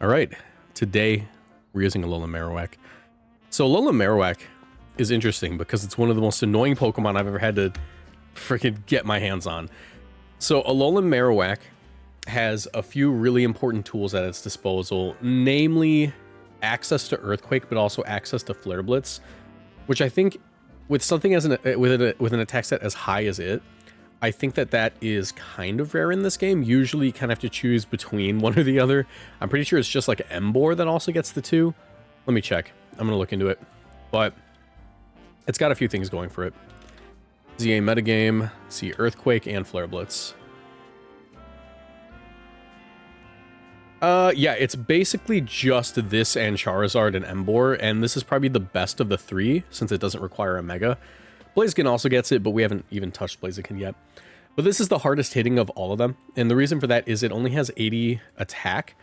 All right, today we're using ALOLAN MAROWAK. So ALOLAN MAROWAK is interesting because it's one of the most annoying Pokemon I've ever had to freaking get my hands on. So ALOLAN MAROWAK has a few really important tools at its disposal, namely access to Earthquake, but also access to Flare Blitz, which I think with something as with an attack set as high as it, I think that is kind of rare in this game. Usually you kind of have to choose between one or the other. I'm pretty sure it's just like Emboar that also gets the two. Let me check. I'm gonna look into it, but it's got a few things going for it. ZA metagame, let's see, Earthquake and Flare Blitz. Yeah, it's basically just this and Charizard and Emboar, and this is probably the best of the three since it doesn't require a Mega. Blaziken also gets it, but we haven't even touched Blaziken yet. But this is the hardest hitting of all of them, and the reason for that is it only has 80 attack,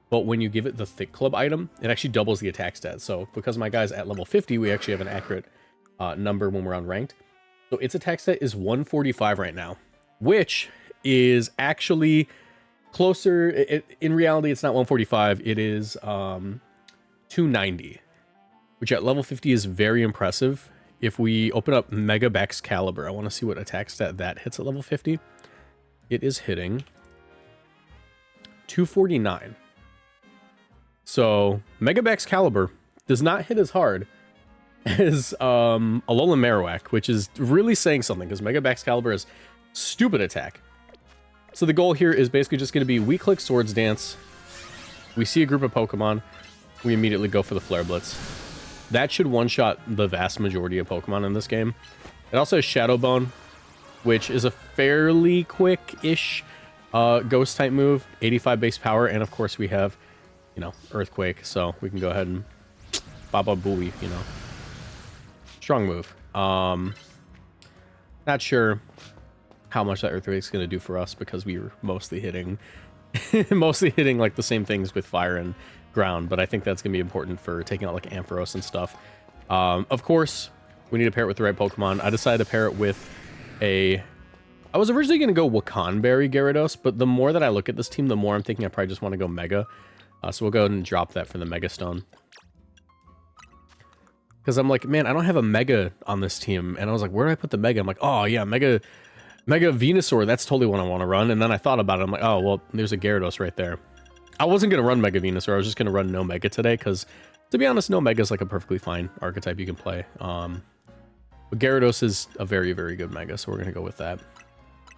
but when you give it the Thick Club item, it actually doubles the attack stat. So because my guy's at level 50, we actually have an accurate number when we're on ranked. So its attack stat is 145 right now, which is actually closer. In reality, it's not 145. It is 290, which at level 50 is very impressive. If we open up Mega Baxcalibur, I want to see what attack stat that hits at level 50. It is hitting 249. So Mega Baxcalibur does not hit as hard as ALOLAN MAROWAK, which is really saying something because Mega Baxcalibur is stupid attack. So the goal here is basically just going to be we click Swords Dance, we see a group of Pokemon, we immediately go for the Flare Blitz. That should one-shot the vast majority of Pokemon in this game. It also has Shadow Bone, which is a fairly quick-ish Ghost-type move, 85 base power, and of course we have, you know, Earthquake, so we can go ahead and Baba Booey, you know. Strong move. Not sure how much that Earthquake's going to do for us because we were mostly hitting, like the same things with Fire and Ground, but I think that's going to be important for taking out like Ampharos and stuff. Of course, we need to pair it with the right Pokemon. I decided to pair it with I was originally going to go Wakanberry Gyarados, but the more that I look at this team, the more I'm thinking I probably just want to go Mega. So we'll go ahead and drop that for the Mega Stone. Because I'm like, man, I don't have a Mega on this team. And I was like, where do I put the Mega? I'm like, oh yeah, Mega Venusaur, that's totally what I want to run. And then I thought about it. I'm like, oh, well, there's a Gyarados right there. I wasn't going to run Mega Venusaur. I was just going to run no Mega today because, to be honest, no Mega is like a perfectly fine archetype you can play. But Gyarados is a very, very good Mega, so we're going to go with that.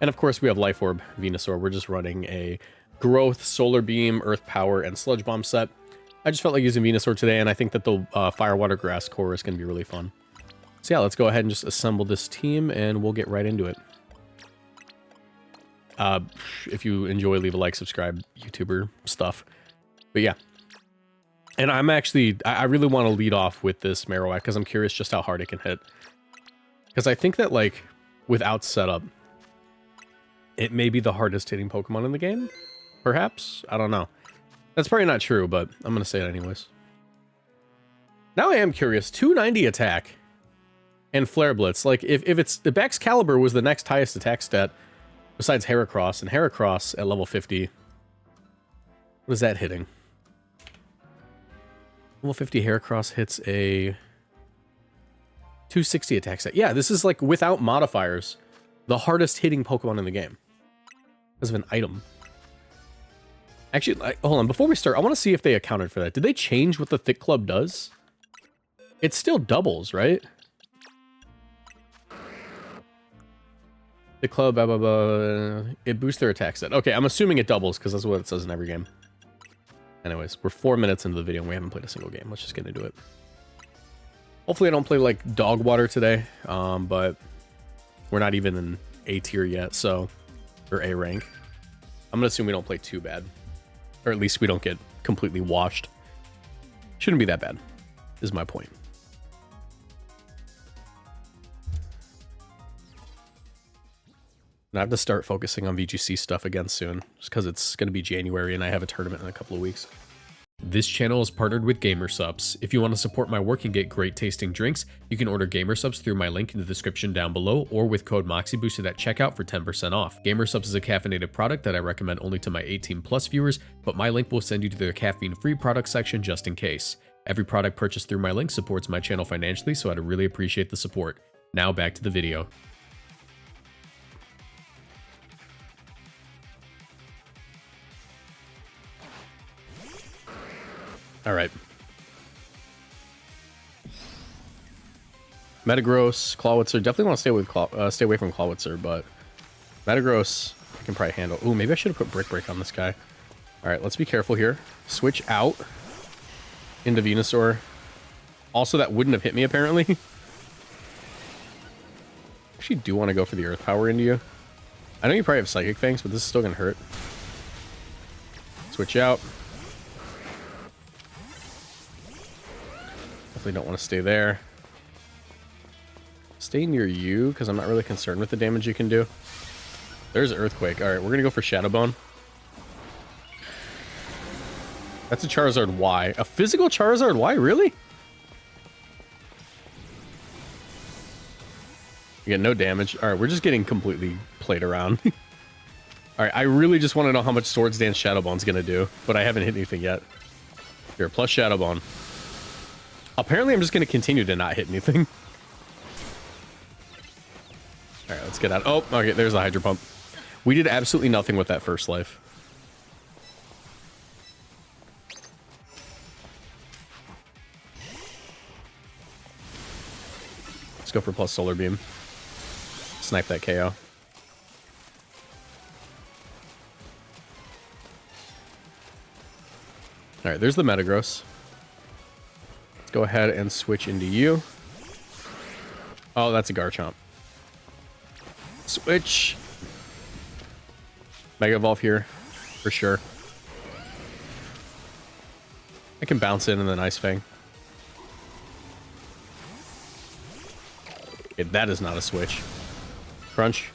And of course, we have Life Orb Venusaur. We're just running a Growth, Solar Beam, Earth Power, and Sludge Bomb set. I just felt like using Venusaur today, and I think that the Fire, Water, Grass core is going to be really fun. So yeah, let's go ahead and just assemble this team, and we'll get right into it. If you enjoy, leave a like, subscribe, YouTuber stuff. But yeah. And I'm actually, I really want to lead off with this Marowak because I'm curious just how hard it can hit. Because I think that, like, without setup, it may be the hardest hitting Pokemon in the game. Perhaps? I don't know. That's probably not true, but I'm going to say it anyways. Now I am curious. 290 attack and Flare Blitz. Like, if Baxcalibur was the next highest attack stat, besides Heracross, and Heracross at level 50, what is that hitting? Level 50 Heracross hits a 260 attack set. Yeah, this is like, without modifiers, the hardest hitting Pokemon in the game. Because of an item. Actually, hold on, before we start, I want to see if they accounted for that. Did they change what the Thick Club does? It still doubles, right? The club, blah, blah, blah. It boosts their attack set. Okay, I'm assuming it doubles because that's what it says in every game. Anyways, we're 4 minutes into the video and we haven't played a single game. Let's just get into it. Hopefully I don't play like Dog Water today, but we're not even in A tier yet, so, or A rank. I'm gonna assume we don't play too bad, or at least we don't get completely washed. Shouldn't be that bad, is my point. And I have to start focusing on VGC stuff again soon, just because it's going to be January and I have a tournament in a couple of weeks. This channel is partnered with Gamersubs. If you want to support my work and get great tasting drinks, you can order Gamersubs through my link in the description down below or with code Moxie boosted at checkout for 10% off. Gamersubs is a caffeinated product that I recommend only to my 18+ viewers, but my link will send you to their caffeine-free product section just in case. Every product purchased through my link supports my channel financially, so I'd really appreciate the support. Now back to the video. All right. Metagross, Clawitzer. Definitely want to stay away from Clawitzer, but Metagross I can probably handle. Ooh, maybe I should have put Brick Break on this guy. All right, let's be careful here. Switch out into Venusaur. Also, that wouldn't have hit me apparently. Actually, do want to go for the Earth Power into you. I know you probably have Psychic Fangs, but this is still gonna hurt. Switch out. Definitely don't want to stay there. Stay near you, because I'm not really concerned with the damage you can do. There's Earthquake. Alright, we're going to go for Shadow Bone. That's a Charizard Y. A physical Charizard Y? Really? You get no damage. Alright, we're just getting completely played around. Alright, I really just want to know how much Swords Dance Shadow Bone's going to do, but I haven't hit anything yet. Here, plus Shadow Bone. Apparently, I'm just going to continue to not hit anything. Alright, let's get out. Oh, okay, there's the Hydro Pump. We did absolutely nothing with that first life. Let's go for plus Solar Beam. Snipe that KO. Alright, there's the Metagross. Go ahead and switch into you. Oh, that's a Garchomp. Switch. Mega Evolve here, for sure. I can bounce in and then Ice Fang. Okay, that is not a switch. Crunch.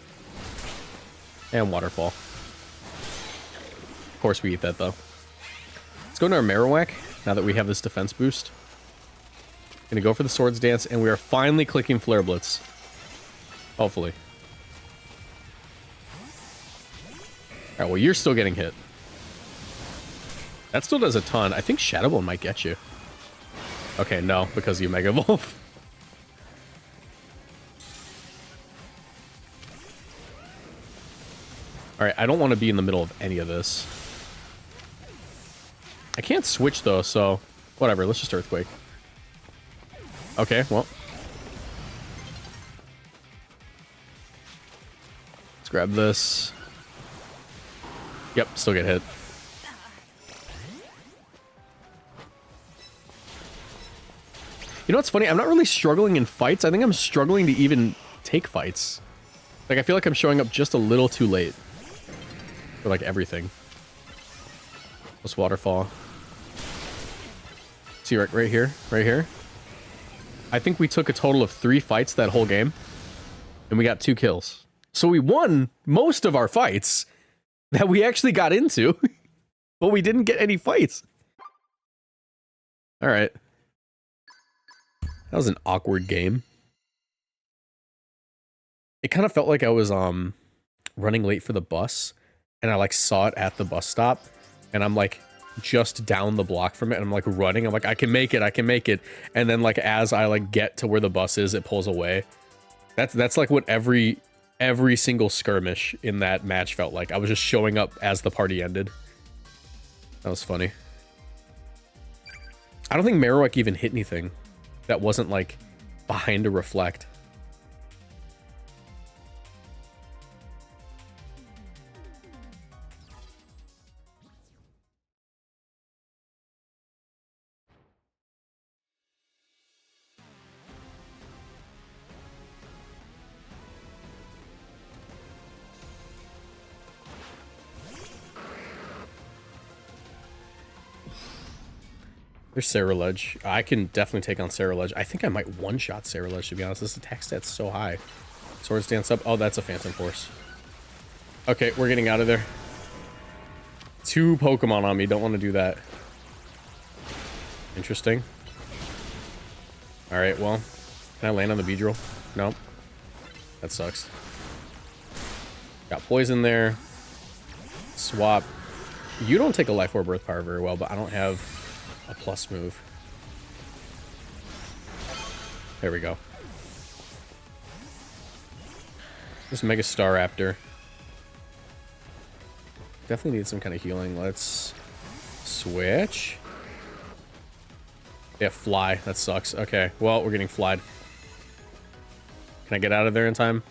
And Waterfall. Of course we eat that, though. Let's go into our Marowak, now that we have this defense boost. Gonna go for the Swords Dance, and we are finally clicking Flare Blitz. Hopefully. Alright, well, you're still getting hit. That still does a ton. I think Shadow Bone might get you. Okay, no, because you Mega Evolve. Alright, I don't want to be in the middle of any of this. I can't switch, though, so... Whatever, let's just Earthquake. Okay, well. Let's grab this. Yep, still get hit. You know what's funny? I'm not really struggling in fights. I think I'm struggling to even take fights. Like, I feel like I'm showing up just a little too late. For, like, everything. Plus Waterfall. See, right here? Right here? I think we took a total of 3 fights that whole game, and we got 2 kills. So we won most of our fights that we actually got into, but we didn't get any fights. All right. That was an awkward game. It kind of felt like I was running late for the bus, and I like saw it at the bus stop, and I'm like just down the block from it, and I'm like running. I'm like, I can make it, I can make it. And then like as I like get to where the bus is, it pulls away. That's like what every single skirmish in that match felt like. I was just showing up as the party ended. That was funny. I don't think Marowak even hit anything that wasn't like behind a Reflect. There's Cerulege. I can definitely take on Cerulege. I think I might one-shot Cerulege, to be honest. This attack stat's so high. Swords Dance up. Oh, that's a Phantom Force. Okay, we're getting out of there. 2 Pokemon on me. Don't want to do that. Interesting. Alright, well. Can I land on the Beedrill? No. That sucks. Got poison there. Swap. You don't take a life orb Earth Power very well, but I don't have a plus move. There we go. Just Mega Staraptor. Definitely need some kind of healing. Let's switch. Yeah, fly. That sucks. Okay, well, we're getting flied. Can I get out of there in time?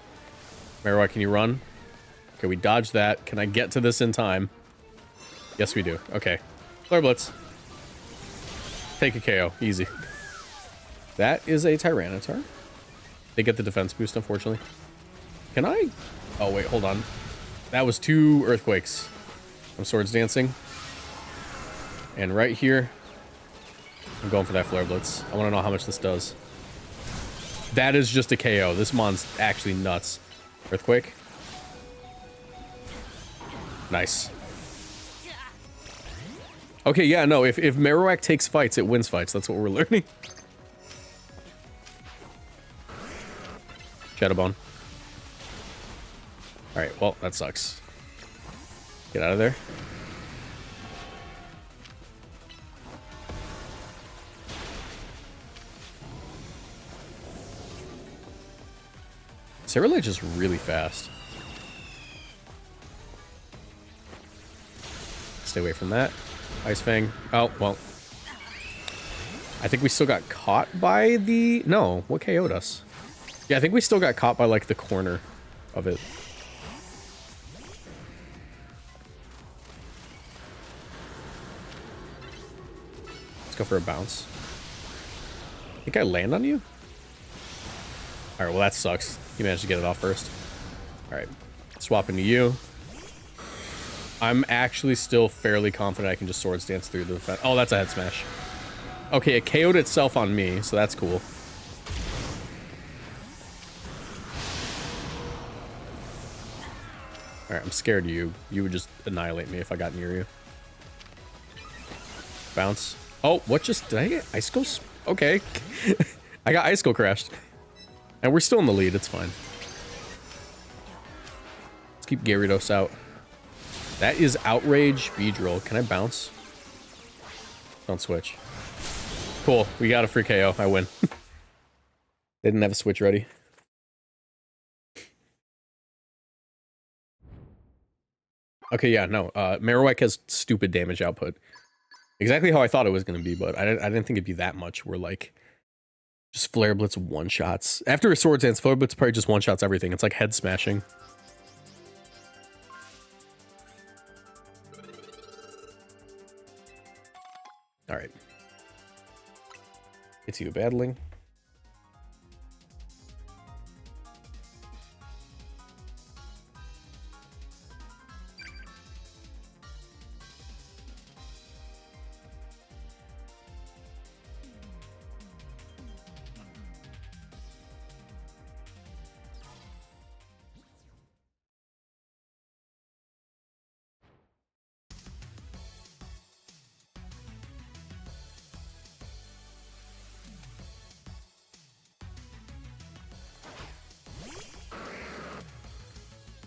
Marowak, can you run? Okay, we dodged that. Can I get to this in time? Yes, we do. Okay. Flare Blitz. Take a KO. Easy. That is a Tyranitar. They get the defense boost, unfortunately. Can I? Oh, wait, hold on. That was 2 Earthquakes. I'm Swords Dancing. And right here, I'm going for that Flare Blitz. I want to know how much this does. That is just a KO. This mon's actually nuts. Earthquake. Nice. Okay, yeah, no, if Marowak takes fights, it wins fights. That's what we're learning. Shadow Bone. Alright, well, that sucks. Get out of there. Cerulege is really fast. Stay away from that. Ice Fang. Oh, well. I think we still got caught by the... No, what KO'd us? Yeah, I think we still got caught by, like, the corner of it. Let's go for a bounce. I think I land on you? Alright, well, that sucks. You managed to get it off first. Alright. Swap into you. I'm actually still fairly confident I can just Swords Dance through the defense. Oh, that's a head smash. Okay, it KO'd itself on me, so that's cool. Alright, I'm scared of you. You would just annihilate me if I got near you. Bounce. Oh, what just... Did I get Icicle? Okay. I got Icicle crashed. And we're still in the lead. It's fine. Let's keep Gyarados out. That is Outrage Beedrill. Can I bounce? Don't switch. Cool. We got a free KO. I win. They didn't have a switch ready. Okay, yeah, no. Marowak has stupid damage output. Exactly how I thought it was going to be, but I didn't think it'd be that much. We're like... Just Flare Blitz one-shots. After a Swords Dance, Flare Blitz probably just one-shots everything. It's like head smashing. Alright. It's you battling.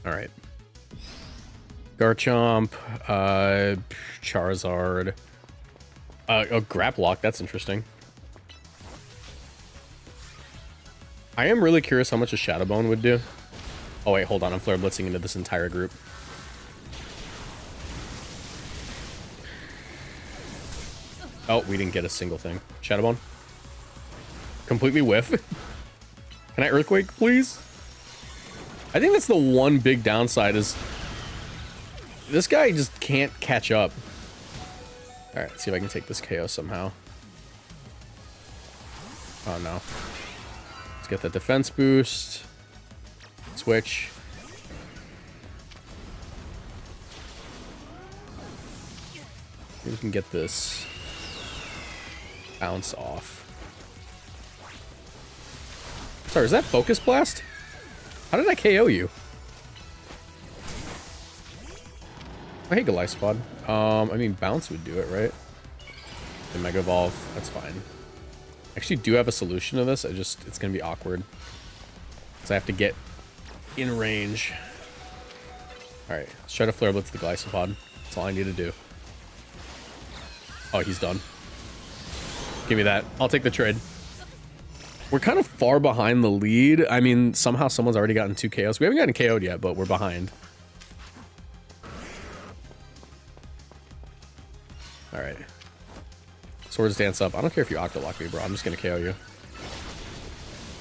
Alright. Garchomp, Charizard. Oh, Graplock, that's interesting. I am really curious how much a Shadow Bone would do. Oh wait, hold on, I'm Flare Blitzing into this entire group. Oh, we didn't get a single thing. Shadow Bone. Completely whiff. Can I Earthquake, please? I think that's the one big downside is this guy just can't catch up. Alright, let's see if I can take this KO somehow. Oh no. Let's get the defense boost. Switch. Maybe we can get this bounce off. Sorry, is that Focus Blast? How did I KO you? Oh, hey, Goliath Spot. I mean, bounce would do it, right? The Mega Evolve, that's fine. Actually do have a solution to this. It's gonna be awkward. So I have to get in range. Alright, let's try to Flare Blitz the Glycopod. That's all I need to do. Oh, he's done. Give me that. I'll take the trade. We're kind of far behind the lead. I mean, somehow someone's already gotten 2 KOs. We haven't gotten KO'd yet, but we're behind. Alright. Swords Dance up. I don't care if you Octolock me, bro. I'm just gonna KO you.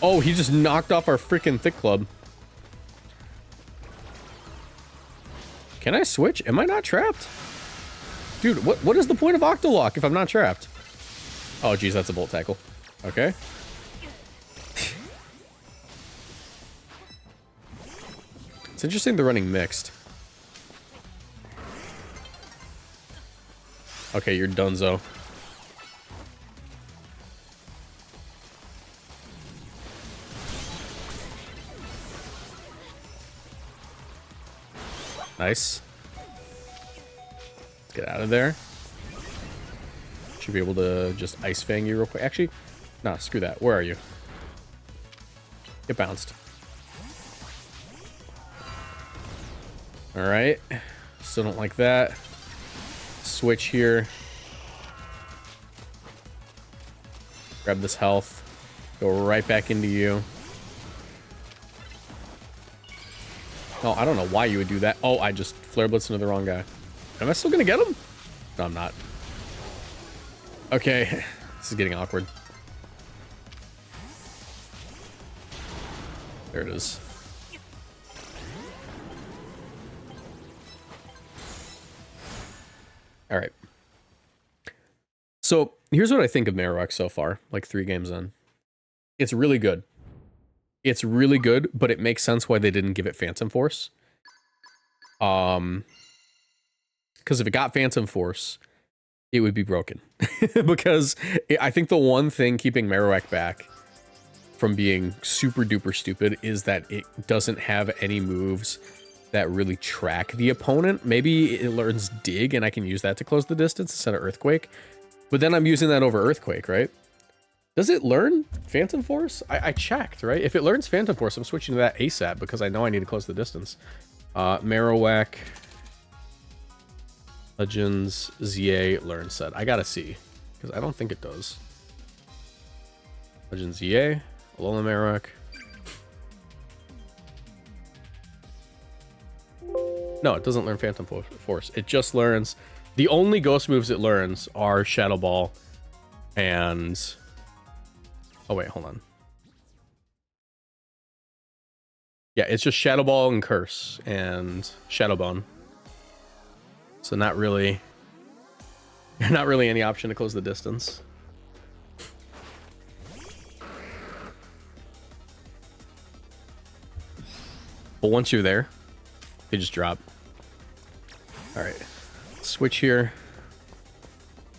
Oh, he just knocked off our freaking Thick Club. Can I switch? Am I not trapped? Dude, what is the point of Octolock if I'm not trapped? Oh, geez, that's a Bolt Tackle. Okay. It's interesting they're running mixed. Okay, you're donezo. Nice. Let's get out of there. Should be able to just Ice Fang you real quick. Actually, nah, screw that. Where are you? Get bounced. Alright. Still don't like that. Switch here. Grab this health. Go right back into you. Oh, I don't know why you would do that. Oh, I just Flare Blitzed into the wrong guy. Am I still gonna get him? No, I'm not. Okay. This is getting awkward. There it is. All right. So here's what I think of Marowak so far, like 3 games in. It's really good. It's really good, but it makes sense why they didn't give it Phantom Force. Because if it got Phantom Force, it would be broken. Because I think the one thing keeping Marowak back from being super duper stupid is that it doesn't have any moves that really track the opponent. Maybe it learns Dig and I can use that to close the distance instead of Earthquake. But then I'm using that over Earthquake, right? Does it learn Phantom Force? I checked, right? If it learns Phantom Force, I'm switching to that ASAP because I know I need to close the distance. Marowak, Legends, ZA, Learn Set. I gotta see, because I don't think it does. Legends ZA, ALOLAN Marowak. No, it doesn't learn Phantom Force. It just learns... The only ghost moves it learns are Shadow Ball and... Oh, wait, hold on. Yeah, it's just Shadow Ball and Curse and Shadow Bone. So not really any option to close the distance. But once you're there, they just drop. All right, switch here.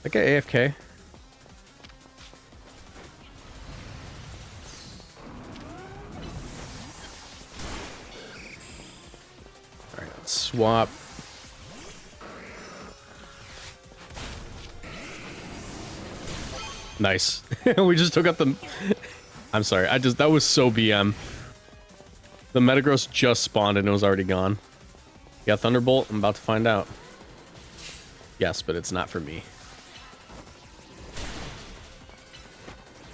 I got AFK. All right, let's swap. Nice. We just took out the... I'm sorry. That was so BM. The Metagross just spawned and it was already gone. Yeah, Thunderbolt. I'm about to find out. Yes, but it's not for me.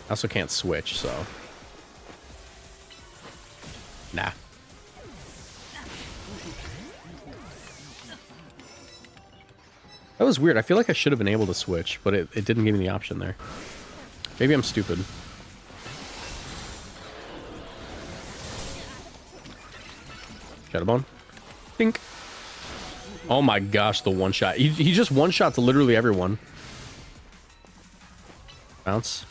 I also can't switch, so... Nah. That was weird. I feel like I should have been able to switch, but it didn't give me the option there. Maybe I'm stupid. Shadowbone. Think. Oh my gosh, the one shot. He just one shots literally everyone. Bounce.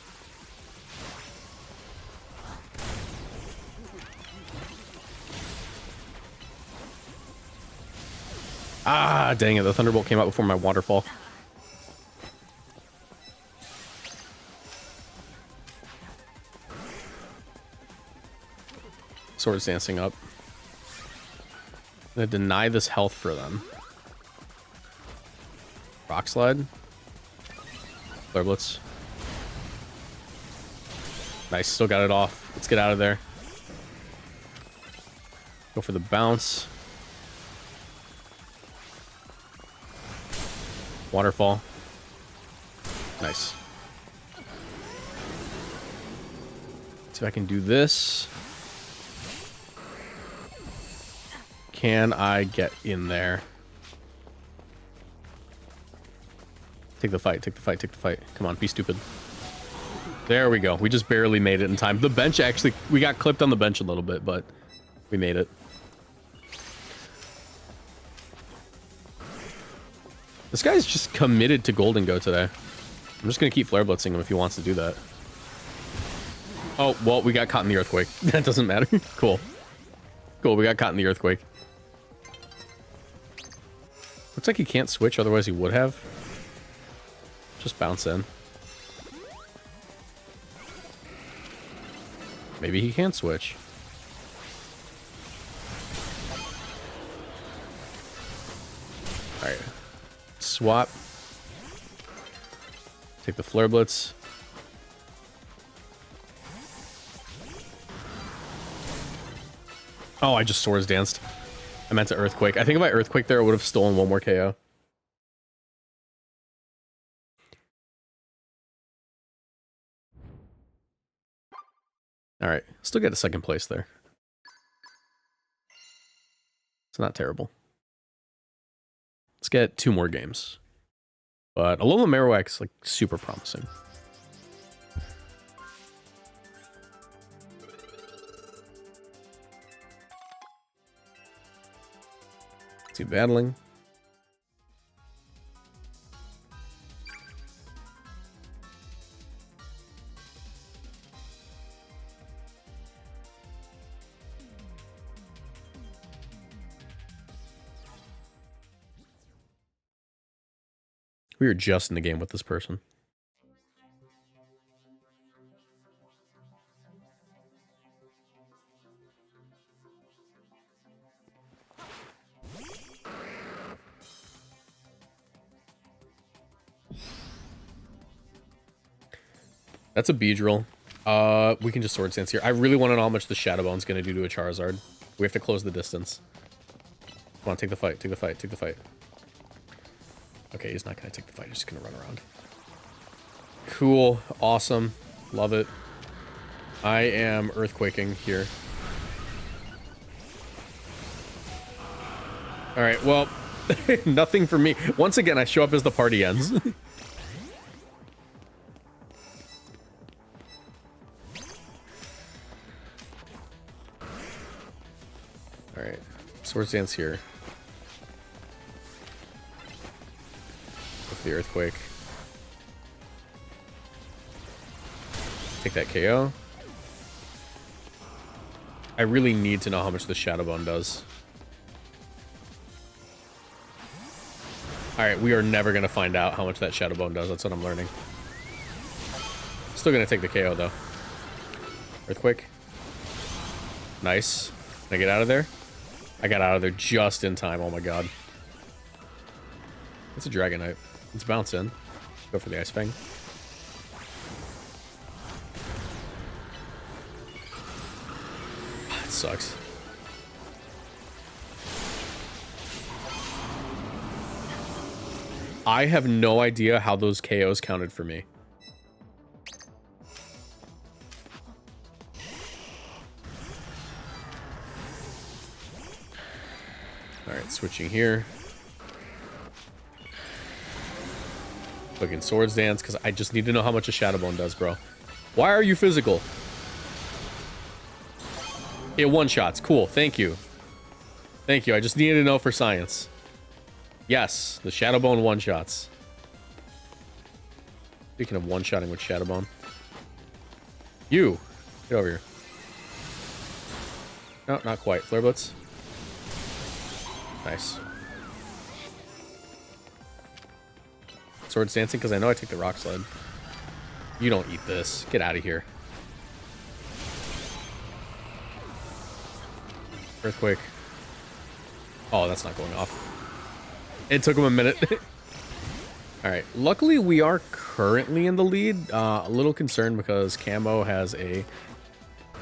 Ah, dang it. The Thunderbolt came out before my waterfall. Swords dancing up. I'm gonna deny this health for them. Rock Slide. Flare Blitz. Nice, still got it off. Let's get out of there. Go for the bounce. Waterfall. Nice. See if I can do this. Can I get in there? Take the fight, take the fight, take the fight. Come on, be stupid. There we go. We just barely made it in time. The bench actually, we got clipped on the bench a little bit, but we made it. This guy's just committed to Golden Go today. I'm just going to keep Flare Blitzing him if he wants to do that. Oh, well, we got caught in the Earthquake. That doesn't matter. Cool. Cool, we got caught in the Earthquake. Looks like he can't switch, otherwise he would have. Just bounce in. Maybe he can switch. Alright. Swap. Take the Flare Blitz. Oh, I just Swords Danced. I meant to Earthquake. I think if I Earthquake there, I would have stolen one more KO. Alright, still get a second place there. It's not terrible. Let's get 2 more games. But ALOLAN Marowak's like super promising. Let's see, battling. We were just in the game with this person. That's a Beedrill. We can just Swords Dance here. I really want to know how much the Shadow Bone's going to do to a Charizard. We have to close the distance. Come on, take the fight, take the fight, take the fight. Okay, he's not going to take the fight. He's just going to run around. Cool. Awesome. Love it. I am Earthquaking here. Alright, well, nothing for me. Once again, I show up as the party ends. Alright. Swords Dance here. The Earthquake. Take that KO. I really need to know how much the Shadow Bone does. Alright, we are never going to find out how much that Shadow Bone does. That's what I'm learning. Still going to take the KO, though. Earthquake. Nice. Can I get out of there? I got out of there just in time. Oh my god. It's a Dragonite. Let's bounce in. Go for the Ice Fang. It sucks. I have no idea how those KOs counted for me. Alright, switching here. Fucking Swords Dance, because I just need to know how much a Shadow Bone does, bro. Why are you physical? It one-shots. Cool. Thank you. Thank you. I just needed to know for science. Yes, the Shadow Bone one-shots. Speaking of one-shotting with Shadow Bone. You. Get over here. No, not quite. Flare Blitz. Nice. Swords Dancing, because I know I take the Rock Sled. You don't eat this. Get out of here. Earthquake. Oh, that's not going off. It took him a minute. All right. Luckily, we are currently in the lead. A little concerned because Camo has a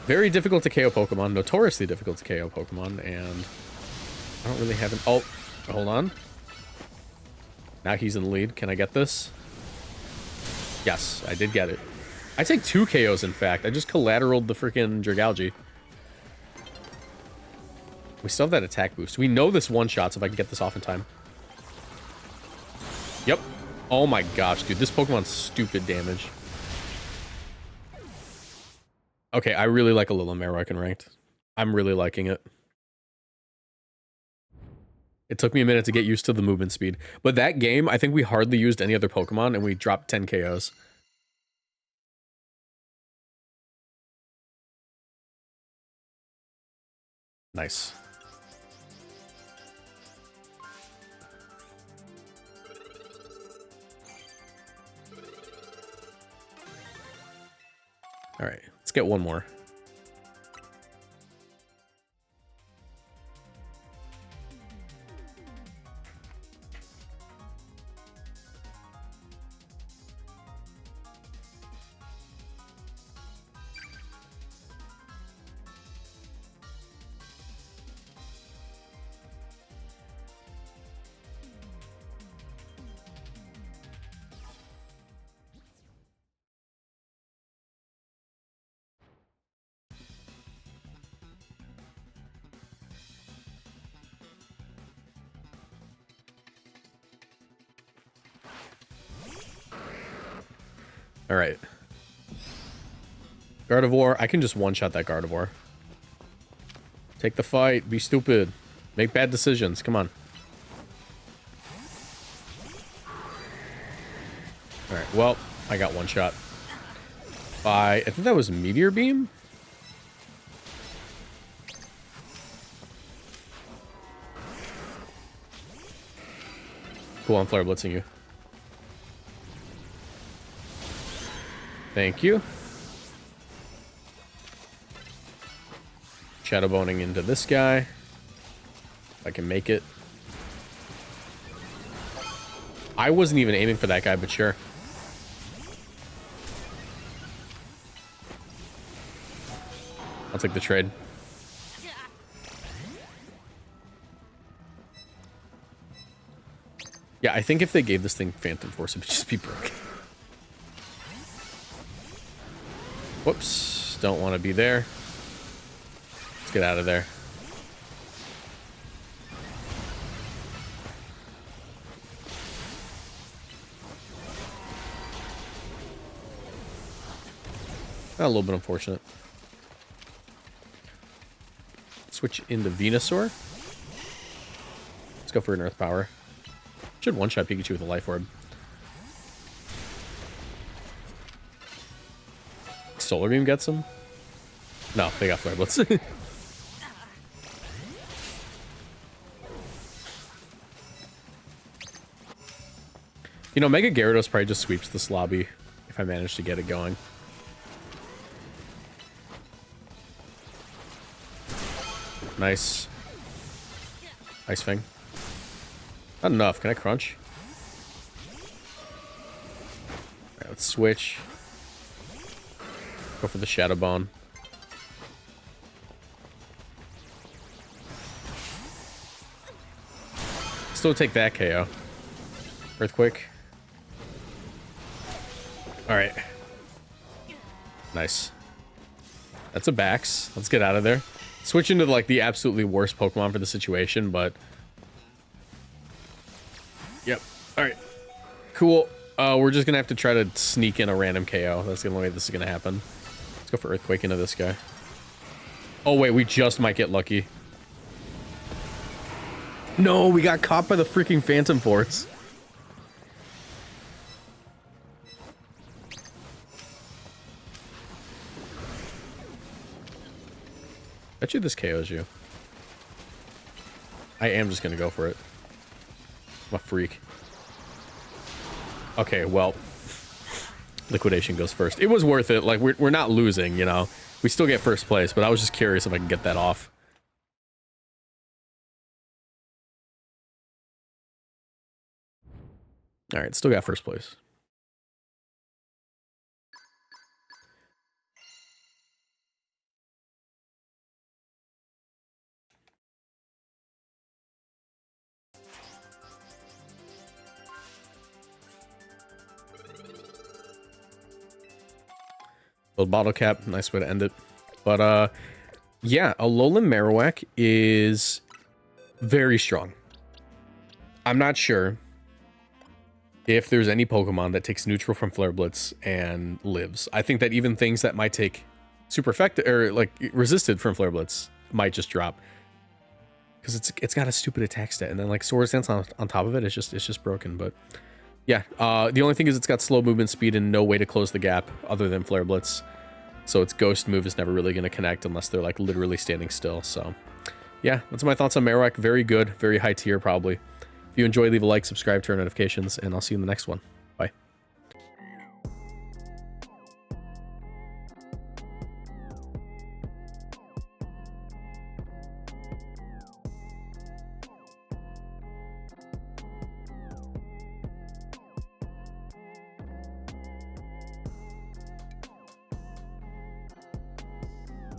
very difficult to KO Pokemon, notoriously difficult to KO Pokemon, and I don't really have an... Oh, hold on. Now he's in the lead. Can I get this? Yes, I did get it. I take 2 KOs, in fact. I just collateraled the freaking Dragalge. We still have that attack boost. We know this one-shots if I can get this off in time. Yep. Oh my gosh, dude. This Pokemon's stupid damage. Okay, I really like Alolan Marowak in ranked. I'm really liking it. It took me a minute to get used to the movement speed. But that game, I think we hardly used any other Pokemon, and we dropped 10 KOs. Nice. All right, let's get one more. All right. Gardevoir. I can just one-shot that Gardevoir. Take the fight. Be stupid. Make bad decisions. Come on. All right. Well, I got one shot. I think that was Meteor Beam. Cool. I'm Flare Blitzing you. Thank you. Shadow Boning into this guy. If I can make it. I wasn't even aiming for that guy, but sure. I'll take the trade. Yeah, I think if they gave this thing Phantom Force, it would just be broken. Whoops. Don't want to be there. Let's get out of there. A little bit unfortunate. Switch into Venusaur. Let's go for an Earth Power. Should one-shot Pikachu with a Life Orb. Solar Beam gets him? No, they got Flare Blitz. You know, Mega Gyarados probably just sweeps this lobby if I manage to get it going. Nice. Ice Fang. Not enough. Can I crunch? Alright, let's switch. Go for the Shadow Bone. Still take that KO. Earthquake. Alright. Nice. That's a Bax. Let's get out of there. Switch into like the absolutely worst Pokemon for the situation, but... Yep. Alright. Cool. We're just gonna have to try to sneak in a random KO. That's the only way this is gonna happen. Let's go for Earthquake into this guy. Oh wait, we just might get lucky. No, we got caught by the freaking Phantom Force. Bet you this KOs you. I am just gonna go for it. I'm a freak. Okay, well, Liquidation goes first. It was worth it. Like, we're not losing, you know. We still get first place, but I was just curious if I can get that off. All right, still got first place. Little bottle cap, nice way to end it. But yeah, Alolan Marowak is very strong. I'm not sure if there's any Pokemon that takes neutral from Flare Blitz and lives. I think that even things that might take super effective or like resisted from Flare Blitz might just drop. Because it's got a stupid attack stat, and then like Swords Dance on top of it, it's just broken. But yeah, the only thing is it's got slow movement speed and no way to close the gap other than Flare Blitz. So its Ghost move is never really going to connect unless they're like literally standing still. So yeah, that's my thoughts on Marowak. Very good, very high tier probably. If you enjoy, leave a like, subscribe, turn on notifications, and I'll see you in the next one.